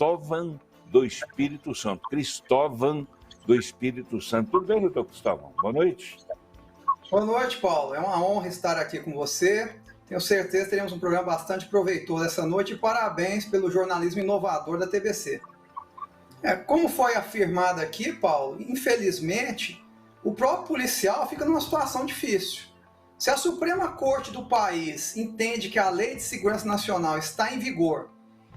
Cristóvão do Espírito Santo. Cristóvão do Espírito Santo. Tudo bem, doutor Cristóvão? Boa noite. Boa noite, Paulo. É uma honra estar aqui com você. Tenho certeza que teremos um programa bastante proveitoso essa noite e parabéns pelo jornalismo inovador da TVC. Como foi afirmado aqui, Paulo, infelizmente, o próprio policial fica numa situação difícil. Se a Suprema Corte do país entende que a Lei de Segurança Nacional está em vigor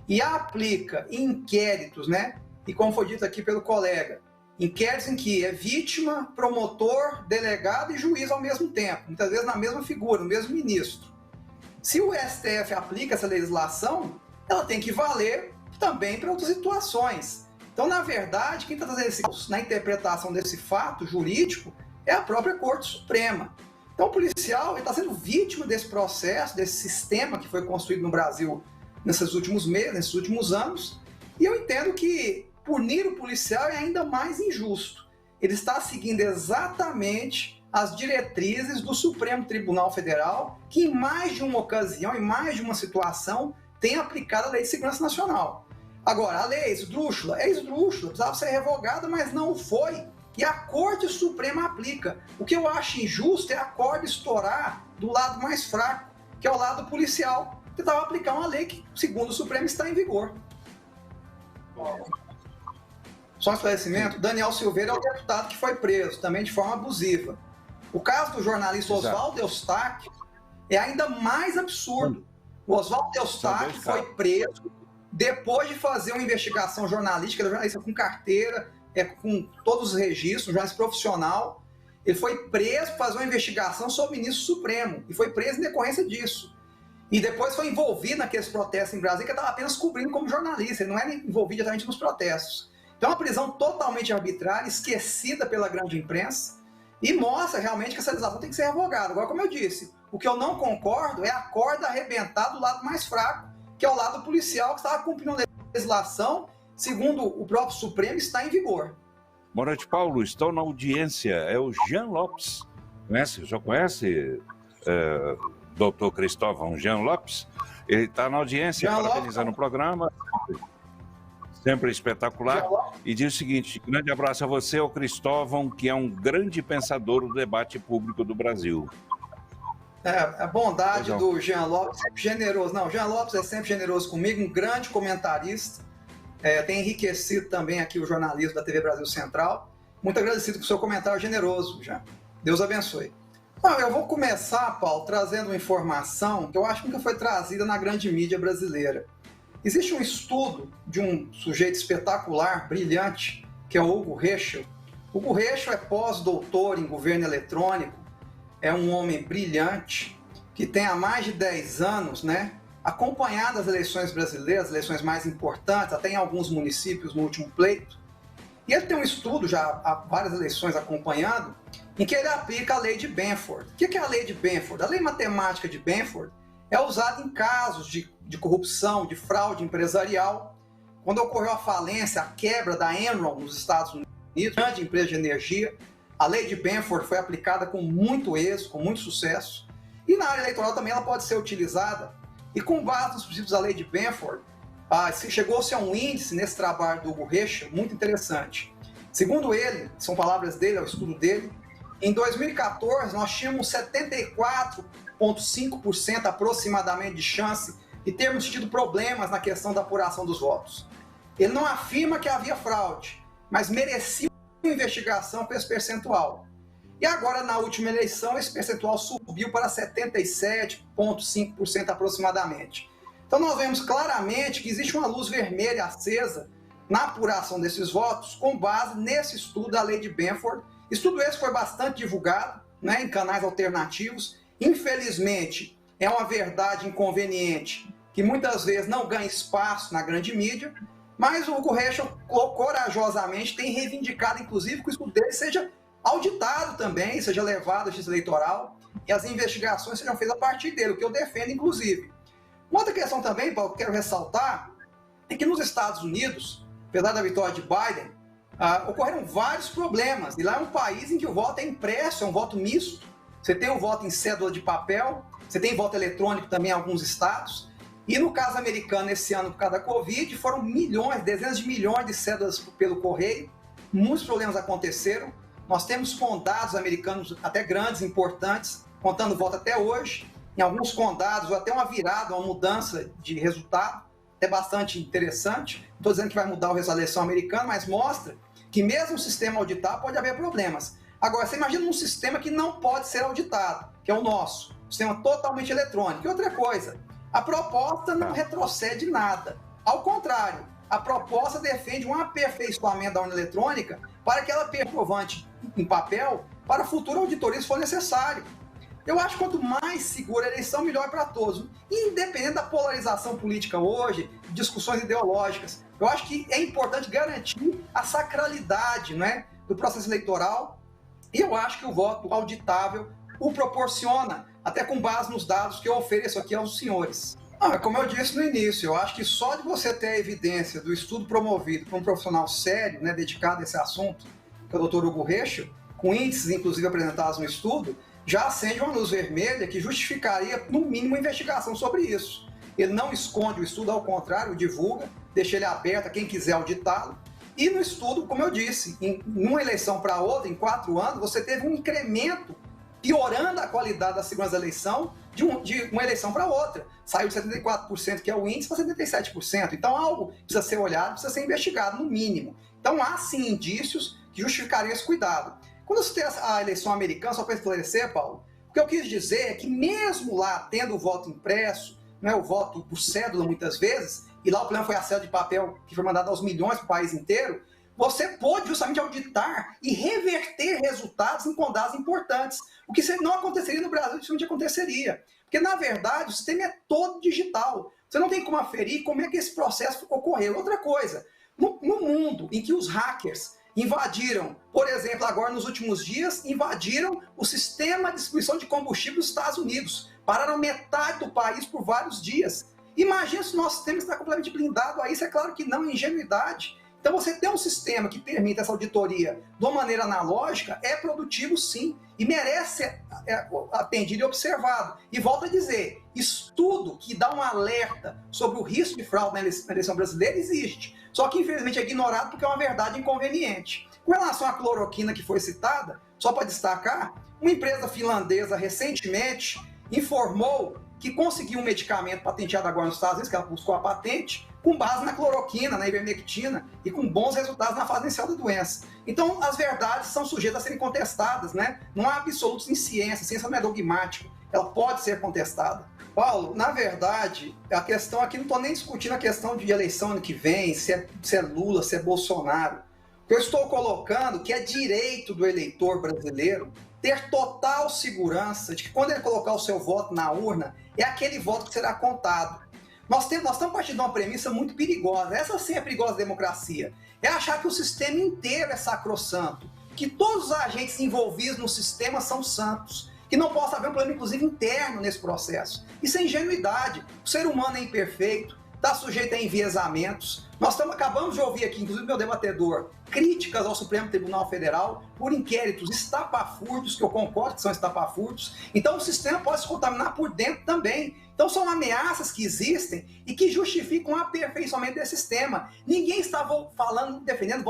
e a aplica em inquéritos, né? E como foi dito aqui pelo colega, inquéritos em que é vítima, promotor, delegado e juiz ao mesmo tempo, muitas vezes na mesma figura, no mesmo ministro. Se o STF aplica essa legislação, ela tem que valer também para outras situações. Então, na verdade, quem está trazendo na interpretação desse fato jurídico é a própria Corte Suprema. Então, o policial está sendo vítima desse processo, desse sistema que foi construído no Brasil nesses últimos meses, nesses últimos anos, e eu entendo que punir o policial é ainda mais injusto. Ele está seguindo exatamente as diretrizes do Supremo Tribunal Federal, que em mais de uma ocasião, em mais de uma situação, tem aplicado a Lei de Segurança Nacional. Agora, a lei é esdrúxula, precisava ser revogada, mas não foi. E a Corte Suprema aplica. O que eu acho injusto é a corda estourar do lado mais fraco, que é o lado policial, que tentava aplicar uma lei que, segundo o Supremo, está em vigor. Só um esclarecimento, Daniel Silveira é o deputado que foi preso, também de forma abusiva. O caso do jornalista Oswaldo Eustáquio é ainda mais absurdo. O Oswaldo Eustáquio foi preso depois de fazer uma investigação jornalística, ele é jornalista com carteira, com todos os registros, um jornalista profissional. Ele foi preso para fazer uma investigação sobre o ministro Supremo e foi preso em decorrência disso. E depois foi envolvido naqueles protestos em Brasília, que ele estava apenas cobrindo como jornalista, ele não era envolvido diretamente nos protestos. Então é uma prisão totalmente arbitrária, esquecida pela grande imprensa, e mostra realmente que essa legislação tem que ser revogada. Agora, como eu disse, o que eu não concordo é a corda arrebentar do lado mais fraco, que é o lado policial, que estava cumprindo a legislação, segundo o próprio Supremo, está em vigor. Boa noite, Paulo. Estou na audiência. É o Jean Lopes. Conhece? Já conhece, doutor Cristóvão Jean Lopes? Ele está na audiência, Jean parabenizando Lopes. o programa. Sempre espetacular. E diz o seguinte: grande abraço a você, ao Cristóvão, que é um grande pensador do debate público do Brasil. A bondade do Jean Lopes, sempre generoso. Não, Jean Lopes é sempre generoso comigo, um grande comentarista. Tem enriquecido também aqui o jornalismo da TV Brasil Central. Muito agradecido por seu comentário generoso, Jean. Deus abençoe. Eu vou começar, Paulo, trazendo uma informação que eu acho que nunca foi trazida na grande mídia brasileira. Existe um estudo de um sujeito espetacular, brilhante, que é o Hugo Reschel. Hugo Reschel é pós-doutor em governo eletrônico, é um homem brilhante, que tem há mais de 10 anos, acompanhado as eleições brasileiras, as eleições mais importantes, até em alguns municípios no último pleito. E ele tem um estudo, já há várias eleições acompanhando, em que ele aplica a lei de Benford. O que é a lei de Benford? A lei matemática de Benford é usada em casos de corrupção, de fraude empresarial. Quando ocorreu a falência, a quebra da Enron nos Estados Unidos, grande empresa de energia, a lei de Benford foi aplicada com muito êxito, com muito sucesso. E na área eleitoral também ela pode ser utilizada. E com base nos princípios da lei de Benford, chegou-se a um índice nesse trabalho do Hugo Reschel muito interessante. Segundo ele, são palavras dele, é o estudo dele, em 2014 nós tínhamos 74,5% aproximadamente de chance de termos tido problemas na questão da apuração dos votos. Ele não afirma que havia fraude, mas merecia uma investigação com esse percentual. E agora, na última eleição, esse percentual subiu para 77,5% aproximadamente. Então nós vemos claramente que existe uma luz vermelha acesa na apuração desses votos com base nesse estudo da lei de Benford. Estudo esse foi bastante divulgado em canais alternativos. Infelizmente, é uma verdade inconveniente que muitas vezes não ganha espaço na grande mídia, mas o Hugo Reschel corajosamente tem reivindicado, inclusive, que o estudo dele seja auditado também, seja levado à justiça eleitoral e as investigações sejam feitas a partir dele, o que eu defendo, inclusive. Uma outra questão também, Paulo, que eu quero ressaltar, é que nos Estados Unidos, apesar da vitória de Biden, ocorreram vários problemas. E lá é um país em que o voto é impresso, é um voto misto. Você tem o voto em cédula de papel, você tem voto eletrônico também em alguns estados. E no caso americano, esse ano, por causa da Covid, foram milhões, dezenas de milhões de cédulas pelo correio, muitos problemas aconteceram. Nós temos condados americanos até grandes, importantes, contando voto até hoje. Em alguns condados, até uma virada, uma mudança de resultado, até bastante interessante. Não estou dizendo que vai mudar o resultado da eleição americana, mas mostra que mesmo o sistema auditado pode haver problemas. Agora, você imagina um sistema que não pode ser auditado, que é o nosso, um sistema totalmente eletrônico. E outra coisa, a proposta não retrocede nada. Ao contrário, a proposta defende um aperfeiçoamento da urna eletrônica para que ela perca provante em papel para futura auditoria, se for necessário. Eu acho que quanto mais segura a eleição, melhor para todos. Independente da polarização política hoje, discussões ideológicas, eu acho que é importante garantir a sacralidade, né, do processo eleitoral, e eu acho que o voto auditável o proporciona, até com base nos dados que eu ofereço aqui aos senhores. Como eu disse no início, eu acho que só de você ter a evidência do estudo promovido por um profissional sério, né, dedicado a esse assunto, que é o Dr. Hugo Reschel, com índices inclusive apresentados no estudo, já acende uma luz vermelha que justificaria, no mínimo, uma investigação sobre isso. Ele não esconde o estudo, ao contrário, divulga, deixa ele aberto a quem quiser auditá-lo. E no estudo, como eu disse, em uma eleição para outra, em 4 anos, você teve um incremento piorando a qualidade da segurança da eleição de uma eleição para outra. Saiu de 74%, que é o índice, para 77%. Então, algo precisa ser olhado, precisa ser investigado, no mínimo. Então, há sim indícios que justificariam esse cuidado. Quando você tem a eleição americana, só para esclarecer, Paulo, o que eu quis dizer é que mesmo lá tendo o voto impresso, né, o voto por cédula muitas vezes, e lá o problema foi a cédula de papel que foi mandada aos milhões para o país inteiro, você pôde justamente auditar e reverter resultados em condados importantes. O que não aconteceria no Brasil, dificilmente aconteceria. Porque, na verdade, o sistema é todo digital. Você não tem como aferir como é que esse processo ocorreu. Outra coisa, no mundo em que os hackers invadiram, por exemplo, agora nos últimos dias, invadiram o sistema de distribuição de combustível dos Estados Unidos. Pararam metade do país por vários dias. Imagina se o nosso sistema está completamente blindado a isso. É claro que não, é ingenuidade. Então, você ter um sistema que permita essa auditoria de uma maneira analógica é produtivo, sim, e merece ser atendido e observado. E volto a dizer, estudo que dá um alerta sobre o risco de fraude na eleição brasileira existe, só que infelizmente é ignorado porque é uma verdade inconveniente. Com relação à cloroquina que foi citada, só para destacar, uma empresa finlandesa recentemente informou que conseguiu um medicamento patenteado agora nos Estados Unidos, que ela buscou a patente, com base na cloroquina, na ivermectina, e com bons resultados na fase inicial da doença. Então, as verdades são sujeitas a serem contestadas, né? Não há absolutos em ciência, a ciência não é dogmática, ela pode ser contestada. Paulo, na verdade, a questão aqui, não estou nem discutindo a questão de eleição ano que vem, se é Lula, se é Bolsonaro. O que eu estou colocando que é direito do eleitor brasileiro ter total segurança de que quando ele colocar o seu voto na urna, é aquele voto que será contado. Nós estamos partindo de uma premissa muito perigosa. Essa sim é a perigosa democracia. É achar que o sistema inteiro é sacrossanto, que todos os agentes envolvidos no sistema são santos, que não possa haver um problema, inclusive, interno nesse processo. Isso é ingenuidade. O ser humano é imperfeito, está sujeito a enviesamentos. Nós acabamos de ouvir aqui, inclusive meu debatedor, críticas ao Supremo Tribunal Federal por inquéritos estapafúrdios, que eu concordo que são estapafúrdios. Então o sistema pode se contaminar por dentro também. Então são ameaças que existem e que justificam o aperfeiçoamento desse sistema. Ninguém está defendendo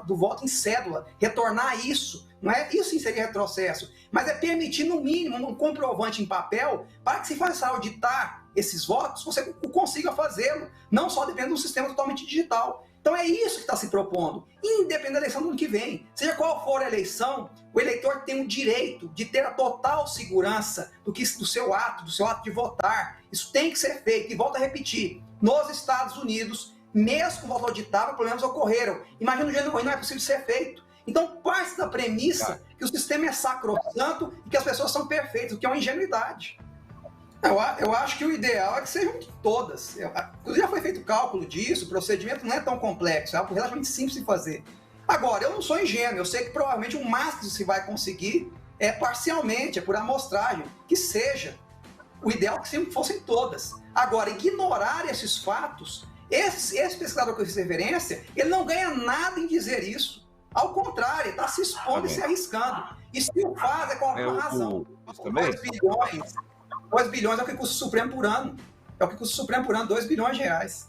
do voto em cédula, retornar isso. Não é isso sim seria retrocesso, mas é permitir no mínimo um comprovante em papel para que se faça auditar esses votos, você consiga fazê-lo, não só dependendo de um sistema totalmente digital. Então é isso que está se propondo, independente da eleição do ano que vem. Seja qual for a eleição, o eleitor tem o direito de ter a total segurança do seu ato de votar. Isso tem que ser feito. E volto a repetir, nos Estados Unidos, mesmo com voto auditável, problemas ocorreram. Imagina o jeito que não é possível ser feito. Então parte da premissa que o sistema é sacrossanto e que as pessoas são perfeitas, o que é uma ingenuidade. Eu acho que o ideal é que sejam todas. Inclusive já foi feito cálculo disso, o procedimento não é tão complexo, é algo relativamente simples de fazer. Agora, eu não sou ingênuo, eu sei que provavelmente o máximo que se vai conseguir é parcialmente, é por amostragem, que seja. O ideal é que fossem todas. Agora, ignorar esses fatos, esse pesquisador que eu fiz referência, ele não ganha nada em dizer isso. Ao contrário, ele está se expondo e se arriscando. E se o faz é com alguma razão. 2 bilhões é o que custa o Supremo por ano. É o que custa o Supremo por ano, 2 bilhões de reais.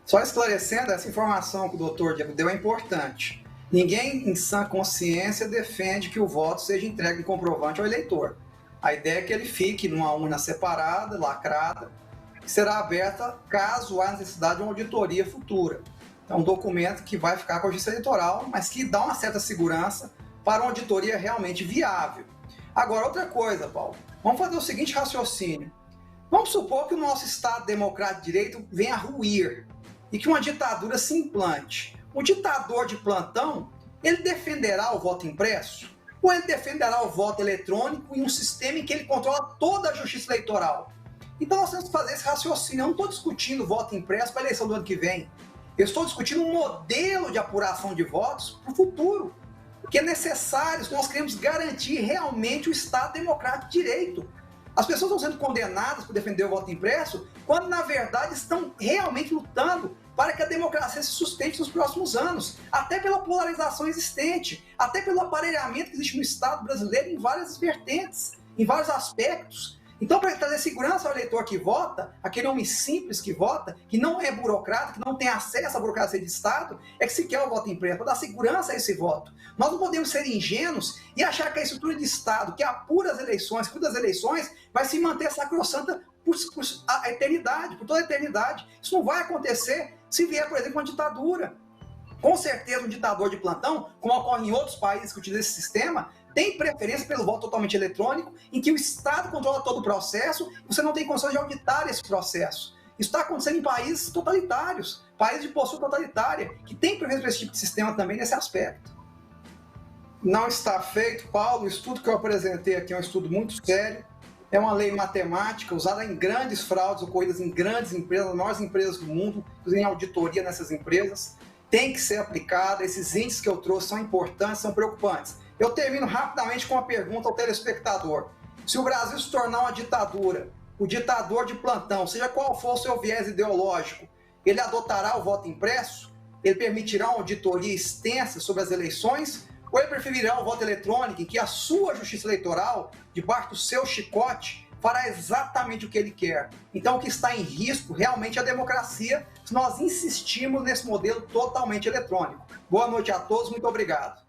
Só esclarecendo, essa informação que o doutor Diego deu é importante. Ninguém em sã consciência defende que o voto seja entregue em comprovante ao eleitor. A ideia é que ele fique numa urna separada, lacrada, que será aberta caso haja necessidade de uma auditoria futura. É um documento que vai ficar com a Justiça Eleitoral, mas que dá uma certa segurança para uma auditoria realmente viável. Agora, outra coisa, Paulo, vamos fazer o seguinte raciocínio. Vamos supor que o nosso Estado democrático de direito venha a ruir e que uma ditadura se implante. O ditador de plantão, ele defenderá o voto impresso? Ou ele defenderá o voto eletrônico em um sistema em que ele controla toda a justiça eleitoral? Então nós temos que fazer esse raciocínio. Eu não estou discutindo voto impresso para a eleição do ano que vem. Eu estou discutindo um modelo de apuração de votos para o futuro, que é necessário se nós queremos garantir realmente o Estado democrático de direito. As pessoas estão sendo condenadas por defender o voto impresso, quando na verdade estão realmente lutando para que a democracia se sustente nos próximos anos, até pela polarização existente, até pelo aparelhamento que existe no Estado brasileiro em várias vertentes, em vários aspectos. Então, para trazer segurança ao eleitor que vota, aquele homem simples que vota, que não é burocrata, que não tem acesso à burocracia de Estado, é que se quer o voto impresso, para dar segurança a esse voto. Nós não podemos ser ingênuos e achar que a estrutura de Estado, que apura as eleições, cuida das eleições, vai se manter sacrossanta por a eternidade, por toda a eternidade. Isso não vai acontecer se vier, por exemplo, uma ditadura. Com certeza, um ditador de plantão, como ocorre em outros países que utilizam esse sistema, tem preferência pelo voto totalmente eletrônico, em que o Estado controla todo o processo e você não tem condições de auditar esse processo. Isso está acontecendo em países totalitários, países de postura totalitária, que tem preferência por esse tipo de sistema também nesse aspecto. Não está feito, Paulo. O estudo que eu apresentei aqui é um estudo muito sério. É uma lei matemática usada em grandes fraudes ocorridas em grandes empresas, as maiores empresas do mundo, em auditoria nessas empresas. Tem que ser aplicada. Esses índices que eu trouxe são importantes, são preocupantes. Eu termino rapidamente com uma pergunta ao telespectador. Se o Brasil se tornar uma ditadura, o ditador de plantão, seja qual for o seu viés ideológico, ele adotará o voto impresso? Ele permitirá uma auditoria extensa sobre as eleições? Ou ele preferirá o voto eletrônico, em que a sua justiça eleitoral, debaixo do seu chicote, fará exatamente o que ele quer? Então, o que está em risco realmente é a democracia, se nós insistirmos nesse modelo totalmente eletrônico. Boa noite a todos, muito obrigado.